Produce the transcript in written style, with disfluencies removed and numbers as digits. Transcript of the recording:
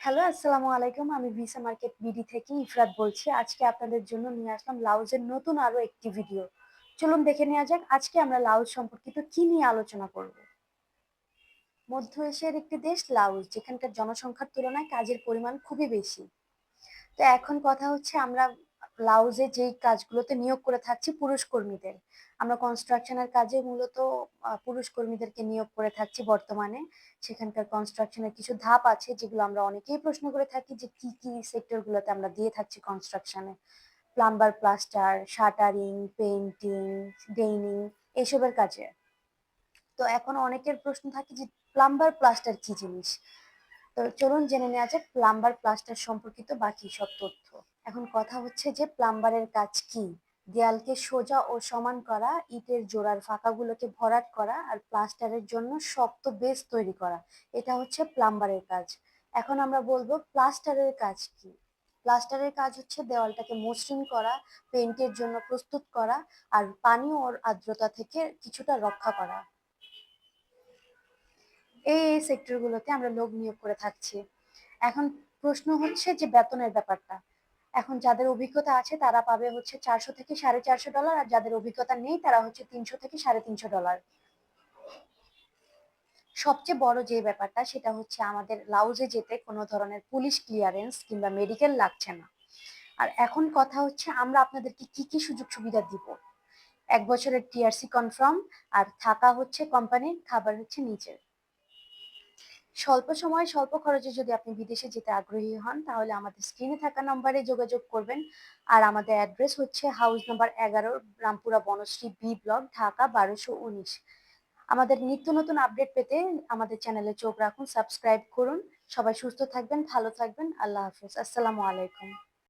Hello, আসসালামু আলাইকুম। আমি ভিসা মার্কেট বিডি থেকে ইফরাত বলছি। আজকে আপনাদের জন্য নিয়ে আসলাম লাউজের নতুন আরো একটি ভিডিও। চলুন দেখে নেওয়া যাক আজকে আমরা লাউজ সম্পর্কিত কি নিয়ে আলোচনা করব। মধ্য এশিয়ার একটি দেশ লাউজ, যেখানকার জনসংখ্যার তুলনায় কাজের পরিমাণ খুবই বেশি। তো এখন কথা হচ্ছে আমরা লাউজে যেই কাজগুলোতে নিয়োগ করে থাকছি পুরুষ কর্মীদের। আমরা কনস্ট্রাকশনের কাজে মূলত পুরুষ কর্মীদেরকে নিয়োগ করে থাকছি বর্তমানে। সেখানকার কনস্ট্রাকশনের কিছু ধাপ আছে যেগুলো আমরা অনেকেই প্রশ্ন করে থাকি যে কি কি সেক্টরগুলোতে আমরা দিয়ে থাকছি কনস্ট্রাকশনে। প্লাম্বার, প্লাস্টার, শাটারিং, পেইন্টিং, ডেইনিং এইসবের কাজে। তো এখন অনেকের প্রশ্ন থাকে যে প্লাম্বার প্লাস্টার কি জিনিস। তো চলুন জেনে নেওয়া যাক প্লাম্বার প্লাস্টার সম্পর্কিত বাকি সব তথ্য। এখন কথা হচ্ছে যে প্লাম্বারের কাজ কি। দেয়ালকে সোজা ও সমান করা, ইটের জোড়ার ফাঁকাগুলোকে ভরাট করা আর প্লাস্টারের জন্য শক্ত বেস তৈরি করা, এটা হচ্ছে প্লাম্বারের কাজ। এখন আমরা বলবো প্লাস্টারের কাজ কি। প্লাস্টারের কাজ হচ্ছে দেওয়ালটাকে মসৃণ করা, পেইন্টের জন্য প্রস্তুত করা আর পানি ও আর্দ্রতা থেকে কিছুটা রক্ষা করা। এই সেক্টরগুলোতে আমরা লোক নিয়োগ করে থাকছি। এখন প্রশ্ন হচ্ছে যে বেতনের ব্যাপারটা। এখন যাদের অভিজ্ঞতা আছে তারা পাবে হচ্ছে 400 থেকে $450, আর যাদের অভিজ্ঞতা নেই তারা হচ্ছে 300 থেকে $350। সবচেয়ে বড় যে ব্যাপারটা সেটা হচ্ছে আমাদের লাউজে যেতে কোনো ধরনের পুলিশ ক্লিয়ারেন্স কিংবা মেডিকেল লাগছে না। আর এখন কথা হচ্ছে আমরা আপনাদেরকে কি কি সুযোগ সুবিধা দিব। 1 বছরের টিআরসি কনফার্ম, আর থাকা হচ্ছে কোম্পানির, খাবার হচ্ছে নিচের। স্বল্প সময়ে স্বল্প খরচে যদি আপনি বিদেশে যেতে আগ্রহী হন তাহলে আমাদের স্ক্রিনে থাকা নম্বরে যোগাযোগ করবেন। আর আমাদের অ্যাড্রেস হচ্ছে house number 11, Rampura Banasree B block, Dhaka 1219। আমাদের নিত্য নতুন আপডেট পেতে আমাদের চ্যানেলে চোখ রাখুন, সাবস্ক্রাইব করুন। সবাই সুস্থ থাকবেন, ভালো থাকবেন। আল্লাহ হাফেজ, আসসালামু আলাইকুম।